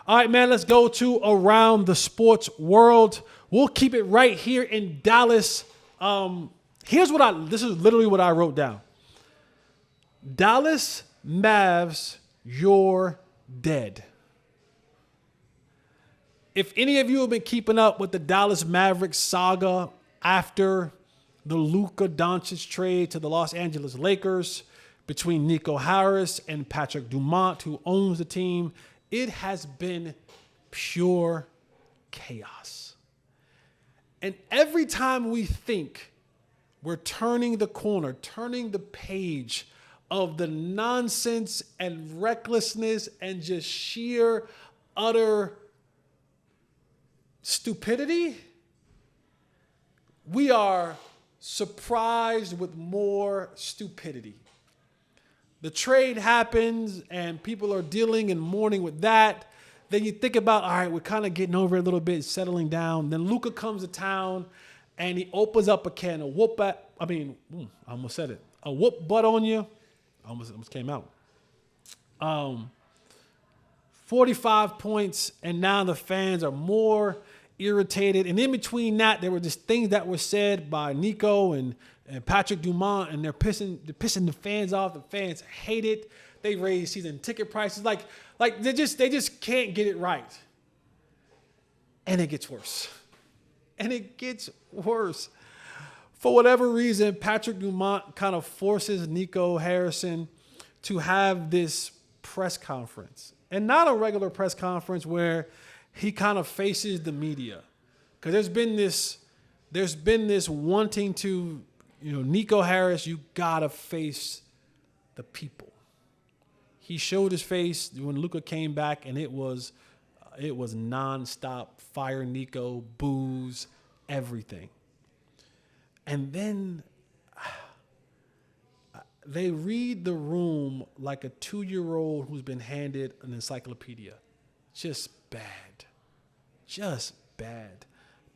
All right, man, let's go to around the sports world. We'll keep it right here in Dallas. This is literally what I wrote down. Dallas Mavs, you're dead. If any of you have been keeping up with the Dallas Mavericks saga after the Luka Doncic trade to the Los Angeles Lakers between Nico Harris and Patrick Dumont, who owns the team, it has been pure chaos. And every time we think we're turning the corner, turning the page of the nonsense and recklessness and just sheer, utter stupidity, we are surprised with more stupidity. The trade happens and people are dealing and mourning with that. Then you think about, all right, we're kind of getting over it a little bit, settling down. Then Luka comes to town and he opens up a can of whoop at, I almost said it. A whoop butt on you. Almost came out. 45 points, and now the fans are more irritated. And in between that, there were just things that were said by Nico and Patrick Dumont, and they're pissing the fans off. The fans hate it. They raise season ticket prices. Like they just can't get it right. And it gets worse. For whatever reason, Patrick Dumont kind of forces Nico Harrison to have this press conference. And not a regular press conference where he kind of faces the media. Because there's been this wanting to, Nico Harris, you gotta face the people. He showed his face when Luka came back, and it was nonstop fire Nico, boos, everything. And then they read the room like a 2-year-old who's been handed an encyclopedia. Just bad.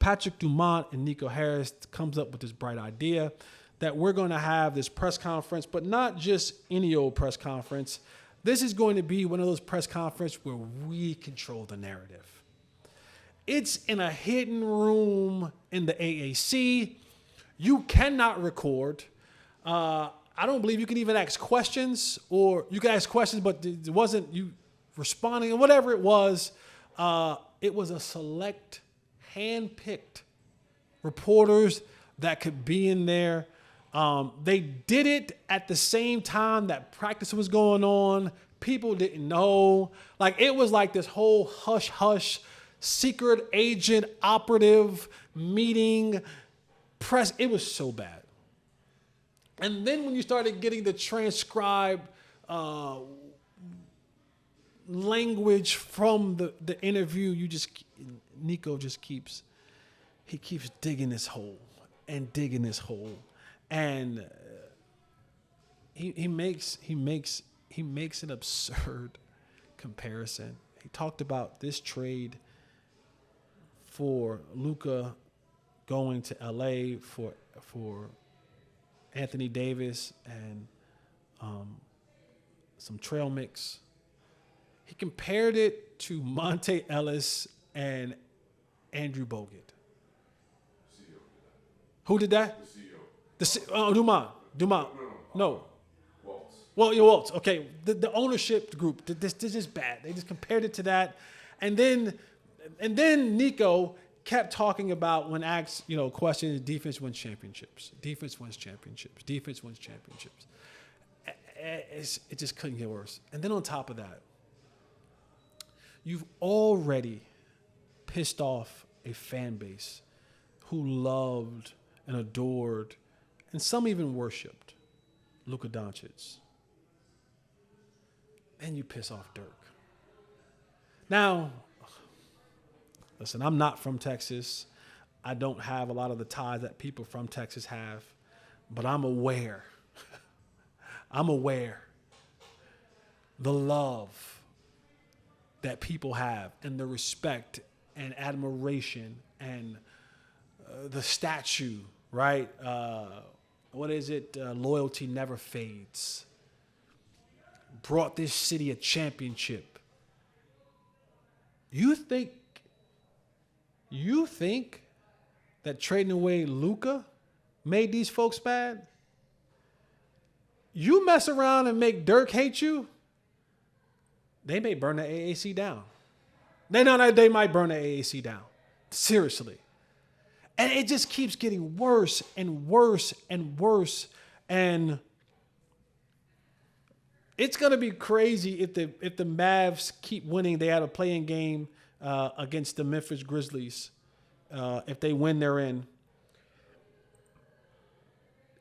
Patrick Dumont and Nico Harris comes up with this bright idea that we're going to have this press conference, but not just any old press conference. This is going to be one of those press conferences where we control the narrative. It's in a hidden room in the AAC. You cannot record. I don't believe you can even ask questions, or you can ask questions, but it wasn't you responding, or whatever it was. It was a select, hand-picked reporters that could be in there. They did it at the same time that practice was going on. People didn't know. It was like this whole hush-hush, secret agent operative meeting press. It was so bad. And then when you started getting the transcribed language from the interview, Nico just keeps digging this hole and digging this hole. And he makes an absurd comparison. He talked about this trade for Luka going to LA for Anthony Davis and some trail mix. He compared it to Monte Ellis and Andrew Bogut. Who did that? The CEO. Dumont. No. Waltz. Well, Waltz. Okay. The ownership group. This is bad. They just compared it to that, and then Nico kept talking about, when asked, questions, defense wins championships. Defense wins championships. Defense wins championships. It just couldn't get worse. And then on top of that, you've already pissed off a fan base who loved and adored, and some even worshipped, Luka Doncic. And you piss off Dirk. Now, listen, I'm not from Texas. I don't have a lot of the ties that people from Texas have, but I'm aware. The love that people have, and the respect and admiration and the statue, right? What is it? Loyalty never fades. Brought this city a championship. You think that trading away Luka made these folks mad? You mess around and make Dirk hate you, they may burn the AAC down. They might burn the AAC down. Seriously. And it just keeps getting worse and worse and worse. And it's going to be crazy if the Mavs keep winning. They had a play-in game against the Memphis Grizzlies. If they win, they're in.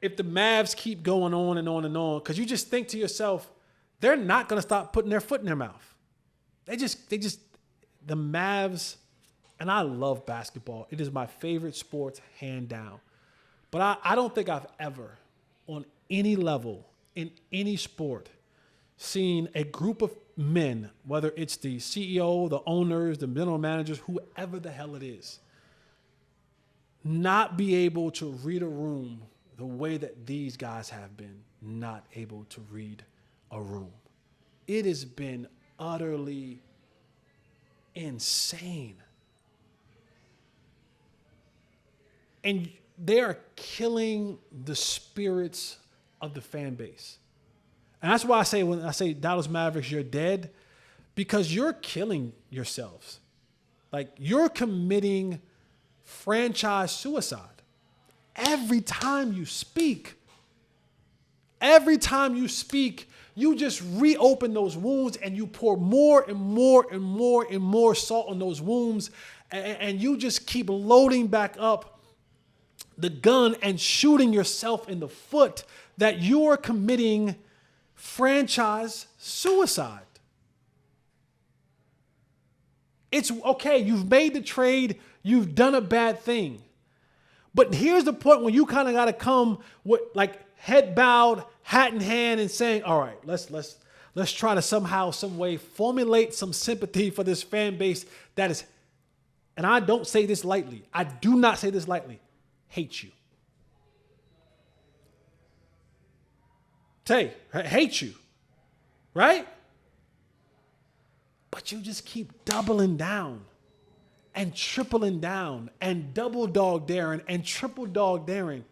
If the Mavs keep going on and on and on, because you just think to yourself, they're not going to stop putting their foot in their mouth. The Mavs, and I love basketball. It is my favorite sport, hand down. But I don't think I've ever, on any level, in any sport, seen a group of men, whether it's the CEO, the owners, the general managers, whoever the hell it is, not be able to read a room the way that these guys have been not able to read a room. It has been utterly insane. And they are killing the spirits of the fan base. And that's why when I say Dallas Mavericks, you're dead, because you're killing yourselves. Like, you're committing franchise suicide. Every time you speak, you just reopen those wounds and you pour more and more and more and more salt on those wounds. And you just keep loading back up the gun and shooting yourself in the foot, that you're committing franchise suicide. It's okay. You've made the trade. You've done a bad thing. But here's the point when you kind of got to come with, like, head bowed, hat in hand, and saying, all right, let's try to somehow, some way formulate some sympathy for this fan base that is, and I don't say this lightly, I do not say this lightly, hate you. Hate you, right? But you just keep doubling down and tripling down and double dog daring and triple dog daring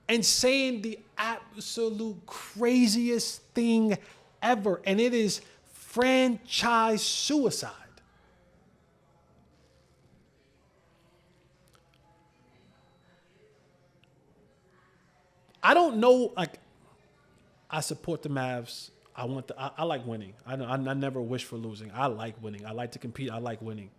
and saying the absolute craziest thing ever. And it is franchise suicide. I don't know, like, I support the Mavs. I like winning. I never wish for losing. I like winning. I like to compete. I like winning.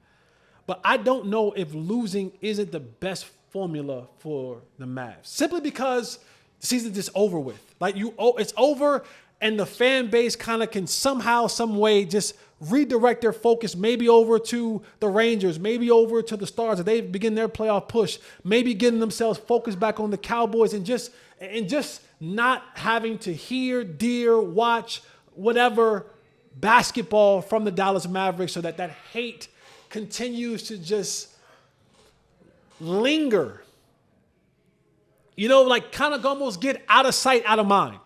But I don't know if losing isn't the best formula for the Mavs. Simply because the season's just over with. Like, it's over, and the fan base kind of can somehow, some way just redirect their focus, maybe over to the Rangers, maybe over to the Stars, as they begin their playoff push, maybe getting themselves focused back on the Cowboys, and just not having to hear, watch, whatever basketball from the Dallas Mavericks, so that hate continues to just linger. You know, like, kind of almost get out of sight, out of mind.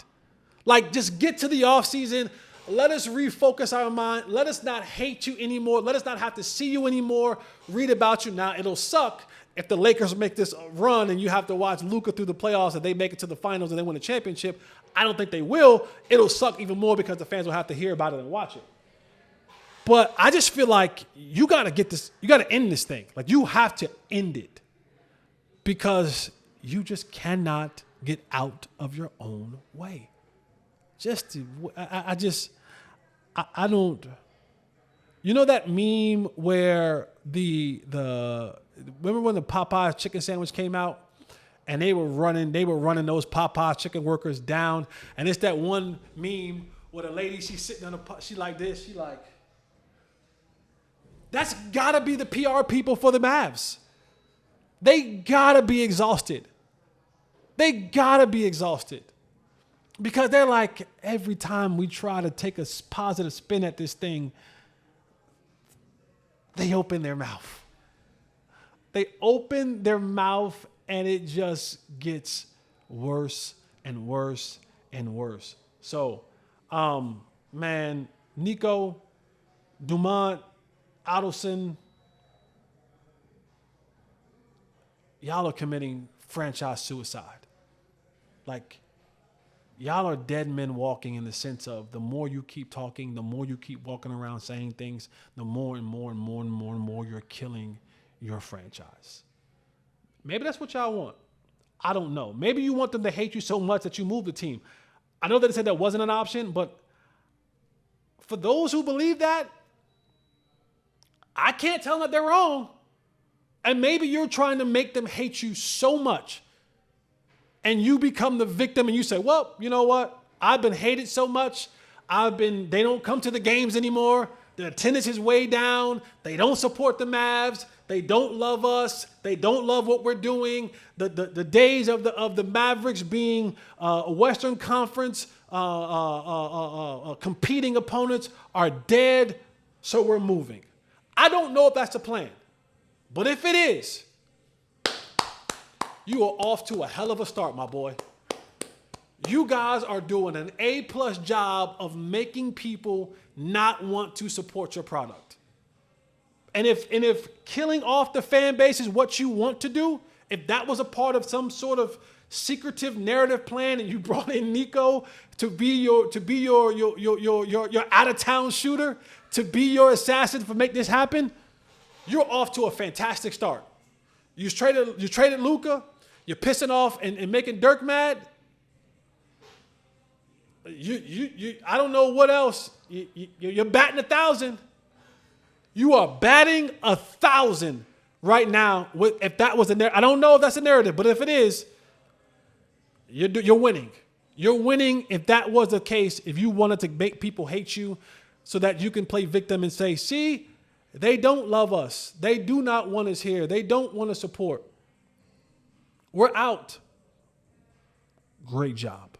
Like, just get to the offseason. Let us refocus our mind. Let us not hate you anymore. Let us not have to see you anymore, read about you. Now, it'll suck if the Lakers make this run and you have to watch Luka through the playoffs and they make it to the finals and they win a championship. I don't think they will. It'll suck even more because the fans will have to hear about it and watch it. But I just feel like you got to get this, you got to end this thing. Like, you have to end it, because you just cannot get out of your own way. I don't, you know that meme where remember when the Popeyes chicken sandwich came out and they were running those Popeyes chicken workers down, and it's that one meme where the lady, she's sitting on she like this, she like, that's gotta be the PR people for the Mavs. They gotta be exhausted. Because they're like, every time we try to take a positive spin at this thing, they open their mouth. And it just gets worse and worse and worse. So, man, Nico, Dumont, Adelson, y'all are committing franchise suicide. Like, y'all are dead men walking in the sense of the more you keep talking, the more you keep walking around saying things, the more and more and more and more and more you're killing your franchise. Maybe that's what y'all want. I don't know. Maybe you want them to hate you so much that you move the team. I know that they said that wasn't an option, but for those who believe that, I can't tell them that they're wrong. And maybe you're trying to make them hate you so much and you become the victim and you say, well, you know what? I've been hated so much. They don't come to the games anymore. The attendance is way down. They don't support the Mavs. They don't love us. They don't love what we're doing. The days of the Mavericks being a Western Conference competing opponents are dead, so we're moving. I don't know if that's the plan, but if it is, you are off to a hell of a start, my boy. You guys are doing an A+ job of making people not want to support your product. And if killing off the fan base is what you want to do, if that was a part of some sort of secretive narrative plan and you brought in Nico to be your out of town shooter, to be your assassin for make this happen, you're off to a fantastic start. You traded Luka, you're pissing off and making Dirk mad. I don't know what else. You're batting 1,000. You are batting 1,000 right now. If that was a narrative, I don't know if that's a narrative, but if it is, you're winning. You're winning if that was the case. If you wanted to make people hate you, so that you can play victim and say, "See, they don't love us. They do not want us here. They don't want to support. We're out." Great job.